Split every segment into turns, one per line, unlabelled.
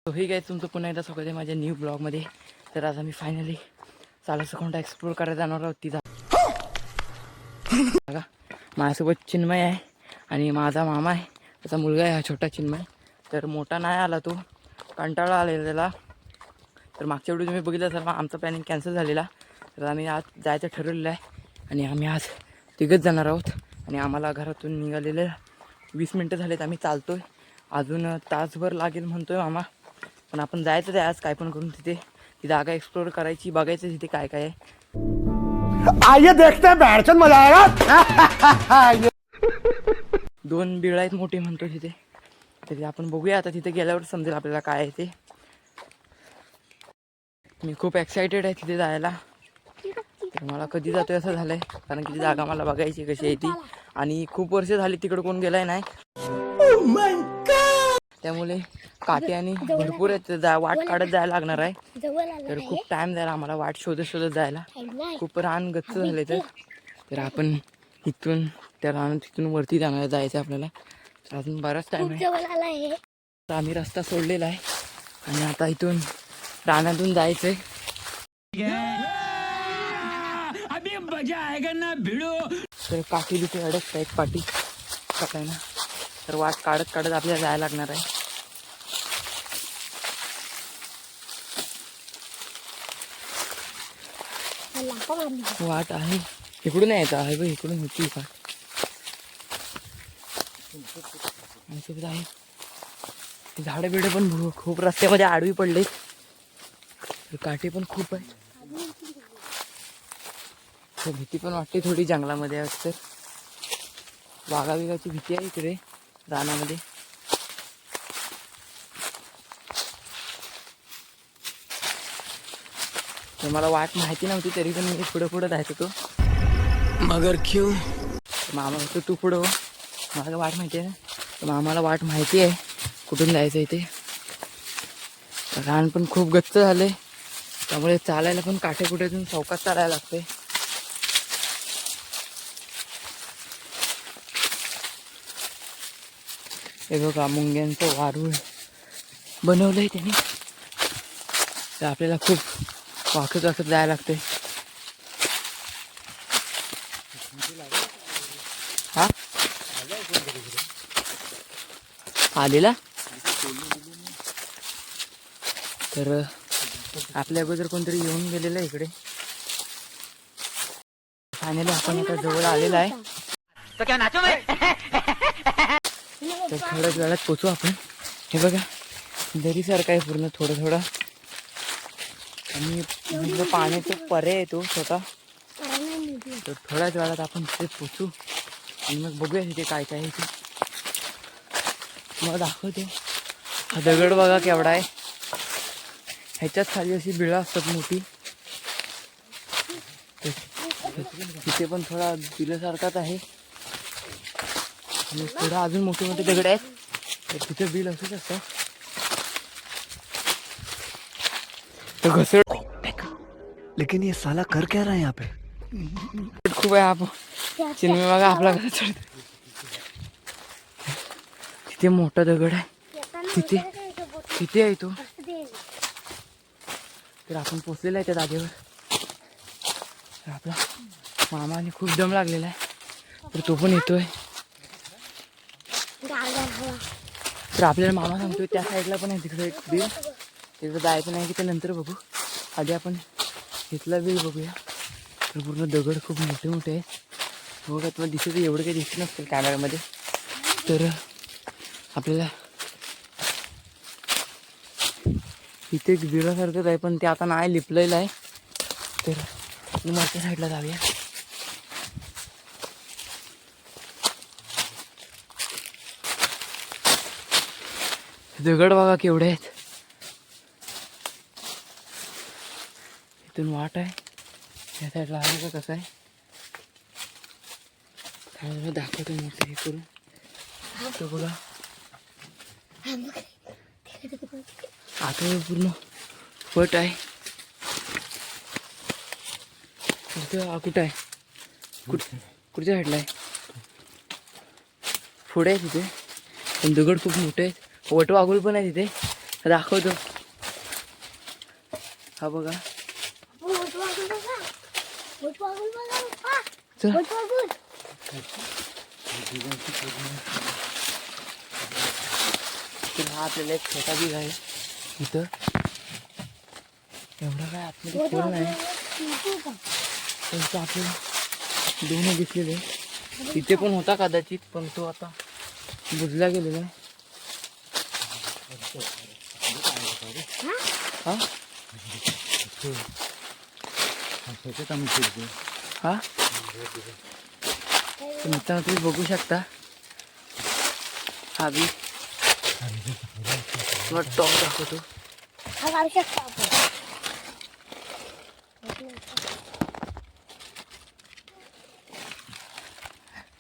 हे काय तुमचं पुन्हा एकदा स्वागत आहे माझ्या न्यू ब्लॉगमध्ये. तर आज आम्ही फायनली सालासर कोंडा एक्सप्लोर करायला जाणार आहोत. तिचा बघा माझ्यासोबत चिन्मय आहे आणि माझा मामा आहे, त्याचा मुलगा आहे हा छोटा चिन्मय. तर मोठा नाही आला, तो कंटाळा आलेला त्याला. तर मागच्या वेळी तुम्ही बघितलं तर आमचा प्लॅनिंग कॅन्सल झालेला. तर आम्ही आज जायचं ठरवलेलं आहे आणि आम्ही आज तिघंच जाणार आहोत. आणि आम्हाला घरातून निघालेले 20 मिनटं झालेत, आम्ही चालतो आहे. अजून तासभर लागेल म्हणतो आहे मामा, पण आपण जायचं आहे आज काय पण करून. तिथे ती जागा एक्सप्लोर करायची, बघायचं तिथे काय काय आहे.
आइए देखते हैं, बैठचंद मजा आएगा.
2 बिळ आहेत मोठे म्हणतो तिथे. तरी आपण बघूया आता, तिथे गेल्यावर समजेल आपल्याला काय आहे ते. मी खूप एक्सायटेड आहे तिथे जायला. तर मला कधी जातोय असं झालंय, कारण की ती जागा मला बघायची कशी आहे ती. आणि खूप वर्ष झाली तिकडे कोण गेलाय नाही, त्यामुळे काटे आणि भरपूर आहेत. वाट काढत जायला लागणार आहे. तर खूप टाइम जायला आम्हाला वाट शोधत शोधत जायला. खूप रान गच्च झाले. तर आपण इथून त्या रान तिथून वरती जाणार जायचं आपल्याला. तर अजून बराच टाइम आहे. तर आम्ही रस्ता सोडलेला आहे आणि आता इथून रानातून जायचंय. तर काठी बिठी अडकत आहेत पाठी काटायला. तर वाट काढत काढत आपल्याला जायला लागणार आहे. वाट आहे इकडून यायचं आहे बघ, इकडून होती का आहे. झाडं बिडं पण खूप रस्त्यामध्ये आडवी पडले. काठी पण खूप आहे. भीती पण वाटते थोडी जंगलामध्ये. तर वाघा बिगाची भीती आहे इकडे रानामध्ये. तर मला वाट माहिती नव्हती, तरी पण मी पुढं पुढं जायचं होतो.
मगर क्यों?
मामा होतो तू पुढं हो, मला वाट माहिती आहे ना. तर मामाला वाट माहिती आहे कुठून जायचं इथे. रान पण खूप गच्च झाले, त्यामुळे चालायला पण काठेकुठेतून चौकात चालायला लागते. हे बघा मुंग्यांचं वारूळ बनवलंय त्यांनी. तर आपल्याला खूप वाकत वाकत जायला लागते. हा आलेला. तर आपल्या अगोदर कोणतरी येऊन गेलेलं आहे इकडे. फायनली आपण एका जवळ आलेला आहे. तर थोड्याच वेळात पोचू आपण. हे बघा दरीसारखं आहे पूर्ण थोडं थोडं. आणि पाण्याचा पर्याय येतो छोटा. तर थोड्याच वेळात आपण तिथे पोचू आणि मग बघूया तिथे काय काय आहे ते. मग दाखवते. हा दगड बघा केवढा आहे. ह्याच्यात खाली अशी बिळं असतात मोठी. तिथे पण थोडा बिलासारखाच आहे आणि थोडा अजून मोठे मोठे दगड आहेत. तर तिथे बिल असंच असतं. तर घसर
लेकिन ये साला कर क्या रहा है यहाँ पे?
खूप आहे. आपण चिन्मय बघा आपला घर चढतो. तिथे मोठा दगड आहे, तिथे तिथे आहे तो. तर आपण पोचलेला आहे त्या जागेवर. तर आपला मामाने खूप दम लागलेला आहे, तर तो पण येतोय. तर आपल्याला मामा सांगतोय त्या साईडला पण आहे तिकडे एक बिल. तिकडे जायचं नाही की ते नंतर बघू, आधी आपण इथला बिल बघूया. तर पूर्ण दगड खूप मोठे मोठे आहेत बघा. तुम्हाला दिसत एवढं काही दिसत नसतील कॅमेऱ्यामध्ये. तर आपल्याला इथे एक बिळासारखंच आहे, पण ते आता नाही लिपलेलं आहे. तर मागच्या साईडला जाऊया. दगड बघा केवढे आहेत. इथून वाट आहे, त्या साईडला आहे का कसं आहे दाखवतो मोठं हे करून. तो बघा आता पूर्ण पट आहे. तिथं कुठं आहे, कुठच्या साईडला आहे, पुढे आहे तिथे. पण दगड खूप मोठे आहेत. वटवाघूळ पण आहे तिथे. दाखवतो. हा बघा. चल. तर हा आपल्याला एक छोटा बीग आहे इथं. एवढा काय आतमध्ये खोल नाही. त्यांचं आपल्याला दोन्ही दिसलेले. तिथे पण होता कदाचित, पण तो आता बुजला गेलेला आहे. हा हा मित्रांनो तुम्ही बघू शकता. हा बी टॉप दाखवतो.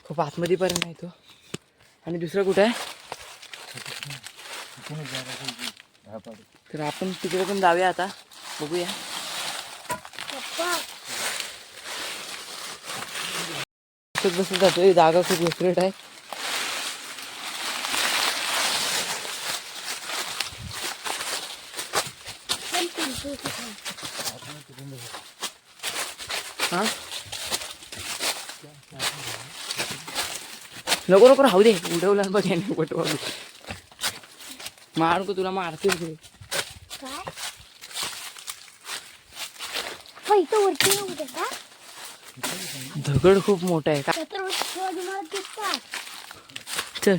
खूप आतमध्ये पर्यंत नाही तो. आणि दुसरं कुठं आहे? तर आपण तिकडे पण जाऊया आता, बघूया. बसत जातोय. जागा खूप विसरट आहे. हा नको नको राहू दे. उडवलं बघ याने पटवा. मार को तुला मारते. दगड खूप मोठा आहे का? चल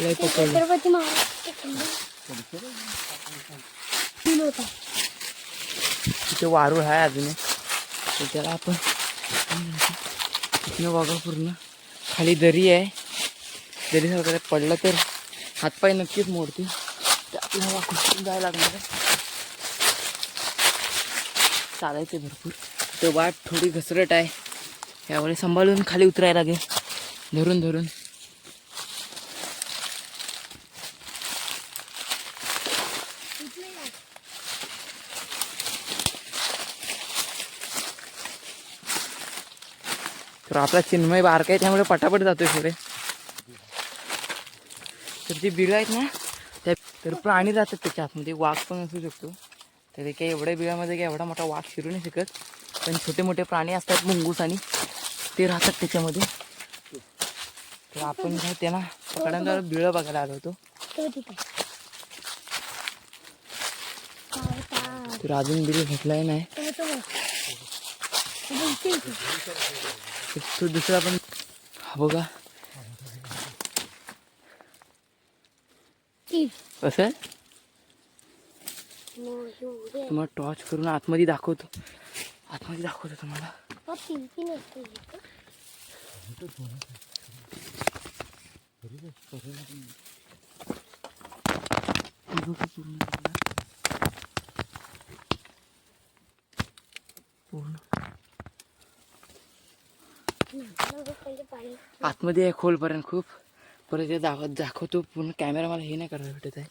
लय पकडलं. तिथे वारूळ आहे अजून. तर त्याला आपण तिथनं बघा पूर्ण खाली दरी आहे. दरीसारखं पडलं तर हातपाय नक्कीच मोडतील. ते आपल्याला वाकून जायला लागणार आहे. चालायचे भरपूर. ते वाट थोडी घसरट आहे. यावेळी सांभाळून खाली उतरायला लागेल. धरून धरून. तर आपला चिन्मय बारका आहे त्यामुळे पटापट जातोय पुढे. तर जी बिळं आहेत ना त्या तर प्राणी राहतात त्याच्या आतमध्ये. वाघ पण असू शकतो. तर काही एवढ्या बिळामध्ये काही एवढा मोठा वाघ शिरू नाही शकत. पण छोटे मोठे प्राणी असतात मुंगूस आणि ते राहतात त्याच्यामध्ये. तर आपण काय त्यांना पकडायला बिळं बघायला आलो होतो. तर अजून बिळ भेटलाय नाही. तो दुसरा पण हा बघा कसं तुम्हाला टॉर्च करून आतमध्ये दाखवतो. तुम्हाला. पूर्ण आतमध्ये आहे खोलपर्यंत खूप. परत ते दाखवतो पूर्ण. कॅमेरा मला हे नाही करायला भेटत आहे.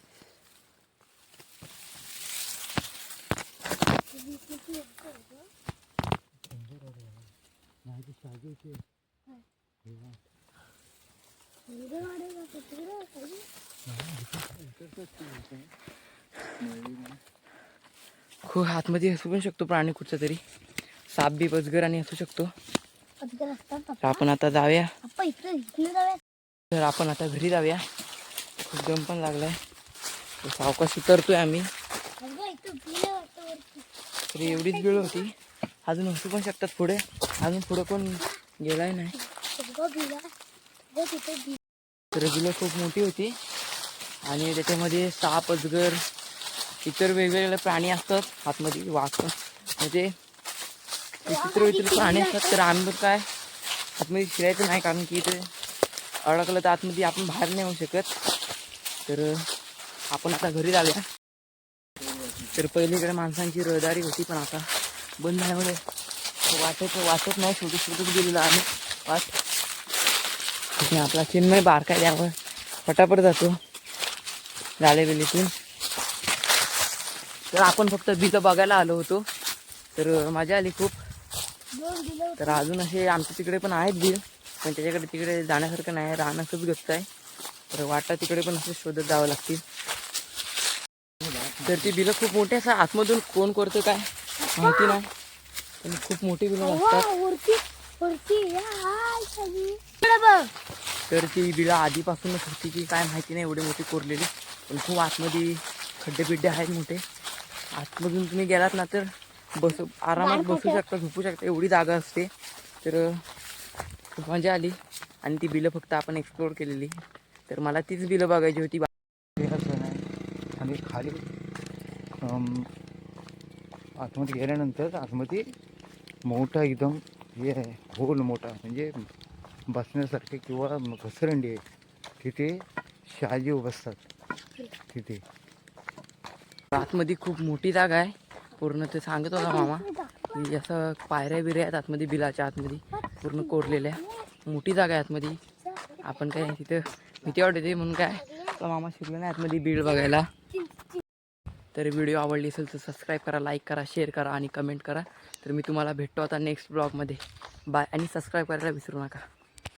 खूप आतमध्ये असू पण शकतो प्राणी कुठचा तरी. साप बी बजगर आणि असू शकतो. तर आपण आता जाऊया. तर आपण आता घरी जाऊया. खूप दम पण लागलाय. सावकाश उतरतोय आम्ही. तर एवढीच वेळ होती. अजून असू पण शकतात पुढे. अजून पुढे पण गेलाय नाही. तर बिलं खूप मोठी होती आणि त्याच्यामध्ये साप अजगर इतर वेगवेगळे प्राणी असतात आतमध्ये. वाघ पण म्हणजे विचित्र प्राणी असतात. तर आम्ही काय आतमध्ये शिरायचं नाही कारण की ते अडकलं तर आतमध्ये आपण बाहेर नाही येऊ शकत. तर आपण आता घरी जाऊया. तर पहिलीकडे माणसांची रहदारी होती पण आता बंद झाल्यामुळे वाटत नाही. छोटं गेलेलं आम्ही वाट. आपला चिन्मय बारका आहे त्यामुळे पटापट जातो गालेबिलीतून. तर आपण फक्त बिलं बघायला आलो होतो. तर मजा आली खूप. तर अजून असे आमच्या तिकडे पण आहेत बिल, पण त्याच्याकडे तिकडे जाण्यासारखं नाही. रानाचंच गच्च आहे. तर वाटा तिकडे पण असे शोधत जावं लागतील. तर ती बिलं खूप मोठी असतात. आतमधून कोण करतं काय माहिती नाही, पण खूप मोठी बिलं असतात. तर ती बिळं आधीपासूनच होती की काय माहिती नाही, एवढी मोठी कोरलेली. पण खूप आतमध्ये खड्डे बिड्डे आहेत मोठे. आतमधून तुम्ही गेलात ना तर आरामात बसू शकता, झोपू शकता, एवढी जागा असते. तर खूप मजा आली आणि ती बिलं फक्त आपण एक्सप्लोअर केलेली. तर मला तीच बिलं बघायची होती.
आणि खाली आतमध्ये गेल्यानंतर आतमध्ये मोठा एकदम हे आहे, होल मोठा, म्हणजे बसण्यासारखे किंवा घसरंडी आहे. तिथे शहाजी बसतात तिथे.
आतमध्ये खूप मोठी जागा आहे पूर्ण. ते सांगत होता मामा की असं पायऱ्या बिऱ्या आहेत आतमध्ये, बिलाच्या आतमध्ये पूर्ण कोरलेल्या. मोठी जागा आहे आतमध्ये. आपण काय तिथं भीती वाटते म्हणून काय आपला मामा शिकला नाही आतमध्ये बीड बघायला. तर व्हिडिओ आवडली असेल तर सबस्क्राईब करा, लाईक करा, शेअर करा आणि कमेंट करा. तर मी तुम्हाला भेटतो आता नेक्स्ट ब्लॉगमध्ये. बाय. आणि सबस्क्राईब करायला विसरू नका.